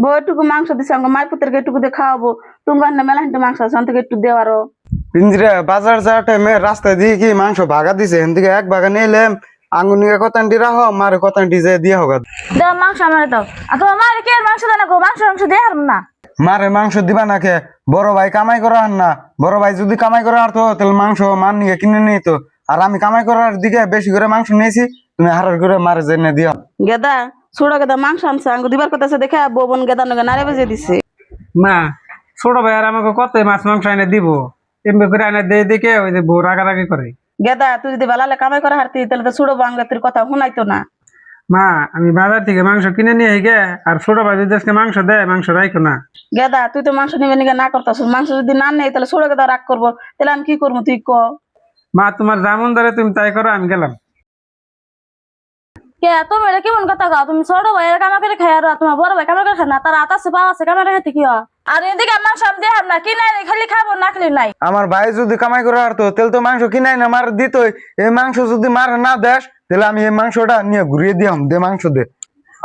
বউটুকু মাংস দিছে আমার মাই পুত্রকে একটু দিয়ে খাওয়াবো। তুমি মেলা হিন্টু মাংস আছে থেকে একটু দেওয়ারও। পিঞ্জরে বাজার যাওয়ার টাইমে রাস্তায় দিয়ে কি মাংস ভাগা দিছে এখান থেকে এক ভাগা নিয়ে এলাম। আঙ্গুনিকে কথানটি রাখো মারে কথানটি যে দিয়ে হোক। দাও মাংস আমার দাও। আর তোমার মায়ের কে মাংস দেয় না গো? মাংস দিয়ে হারম না। মারে মাংস দিবা না কে? বড় ভাই কামাই করা আর না। বড় ভাই যদি কামাই করা আর তো তাহলে মাংস মান নিয়ে কিনে নিত। আর আমি কামাই করার দিকে বেশি করে মাংস নিয়েছি, তুমি হারার করে মারে জেনে দিও। গেদা ছোড়ো গেদা মাংস আনছে আঙ্গু দিবার কথা আছে দেখে বউ বোন গেদা নগে নারে বেজে দিছে। মা ছোট ভাই আর আমাকে কত মাছ মাংস এনে দিব, এমনি করে এনে দিয়ে দেখে ওই যে বউ রাগারাগি করে। গেদা তুই যদি বেলালে কামাই করা হারতি তাহলে তো ছোড়ো বাংলা তোর কথা শুনাইতো না। মা আমি বাজার থেকে মাংস কিনে নিয়ে গে, আর ছোট ভাই যদি আজকে মাংস দেয় মাংস রাখো না। গেদা তুই তো মাংস নিবে নিকে না করতাস, মাংস যদি না নেই তাহলে ছোড়ো গেদা রাগ করবো, তাহলে আমি কি করবো তুই ক। মা তোমার যেমন ধরে তুমি তাই করো, আমি গেলাম। কে তুমি এটা কেমন কথা গাও? তুমি ছোট ভাইয়ের কামা করে খাই আর তোমার বড় ভাই কামা করে খায় না? তার আতা আছে পা আছে কামা খেতে কি হয়? আর এদিকে মাংস আমি দিয়ে হার না, কি নাই খালি খাবো না খালি নাই। আমার ভাই যদি কামাই করে আর তো তাহলে তো মাংস কিনাই না মার দিতই। এই মাংস যদি মার না দেস তাহলে আমি এই মাংসটা নিয়ে ঘুরিয়ে দিয়াম। দে মাংস দে।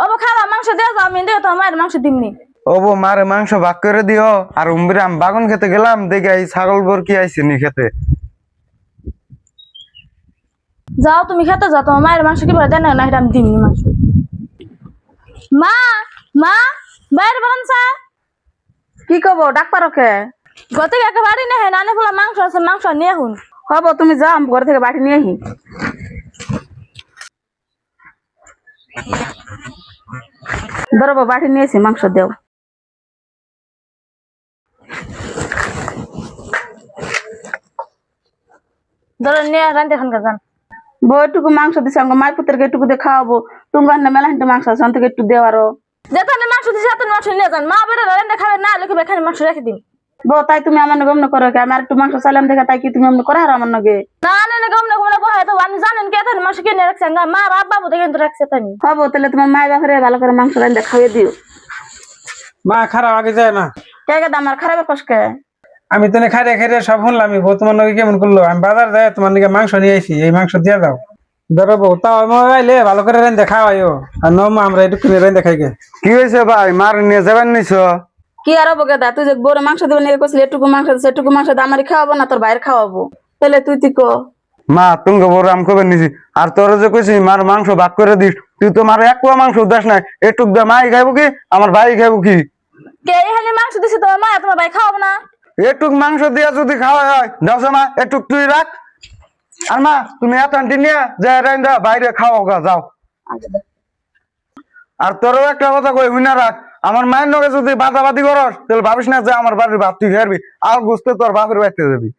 ও খাবা মাংস দিয়ে যাও, আমি দিয়ে তোমার মায়ের মাংস দিমনি। ওবো মারে মাংস ভাগ করে দিও। আর উমরে আমি বাগান খেতে গেলাম, দেখে এই ছাগল বর কি আইছে নি খেতে। যাও তুমি খেতে যাও, তোমার মায়ের মাংস কি বলে জানো না? এটা আমি দিমনি মাংস। মা মা বাইরে বলেন স্যার কি কব ডাক পারো কে? গত একেবারে না হ্যাঁ নানে বলা মাংস আছে, মাংস নিয়ে হুন। হবো তুমি যাও আমি ঘর থেকে বাটি নিয়ে আহি। ধরো বাটি নিয়েছি মাংস দেও। ধরো নিয়ে রান্তে খানকা যান। বউটুকু মাংস দিছে আমার মাই পুত্রকে একটু দিয়ে খাওয়াবো। তুমি মেলা হিন্টু মাংস আছে থেকে একটু দেওয়ারও। যেখানে মাংস দিছে সেখানে মাংস নিয়ে যান। মা বেড়ে রান্তে খাবে না লিখবে এখানে মাংস রেখে দিন। বউ তাই তুমি আমার নগে অমন করো কে? আমি আর একটু মাংস চাইলাম দেখে তাই কি তুমি অমন করা হারো আমার নগে? না না না গম না গম না বহায় তো আপনি জানেন কি এখানে মাংস কিনে রাখছেন? মা বাপ বাবু দেখেন তো রাখছে তাই। হবো তাহলে তোমার মাই বাপরে ভালো করে মাংস রান্না খাইয়ে দিও। মা খারাপ আগে যায় না। কে গেদা আমার খারাপ কষ্টকে? আমি তো খাইরে খাইরে সব শুনলাম। বউ তোমার নাকি কেমন করলো? আমি বাজার যাই তোমার নাকি মাংস নিয়ে আইছি, এই মাংস দিয়ে দাও। ধরো বউ তাও আইলে ভালো করে রেন দেখা আইও। আর নম আমরা একটু কিনে রেন দেখাই গে। কি হয়েছে ভাই? মার নিয়ে যাবেন নিছ? কি আর হবো গেদা, তুই যে বউরে মাংস দেবে নিয়ে করছিলি এটুকু মাংস দিচ্ছে, এটুকু মাংস আমারই খাওয়াবো না তোর বাইরে খাওয়াবো? তাহলে তুই তুই ক। মা তুমি বড় আম কবে নিছি। আর তোর যে কইছি মার মাংস ভাগ করে দিস, তুই তো মার এক পোয়া মাংস দাস নাই। এটুক দে মাই খাইবো কি আমার ভাই খাইবো কি? কে এখানে মাংস দিছে তোমার মা, তোমার ভাই খাওয়াবো না? এটুক মাংস দিয়া যদি খাওয়া হয় দাও মা, এটুক তুই রাখ। আর মা তুমি এত আন্টি নিয়ে যাই রাইন্দা বাইরে খাওয়াও গা যাও। আর তোরও একটা কথা কই হুইনা রাখ, আমার মায়ের নগে যদি বাদাবাদি করস তাহলে ভাবিস না যে আমার বাড়ির ভাত তুই খাবি, আর বুঝতে তোর বাপের বাড়িতে যাবি।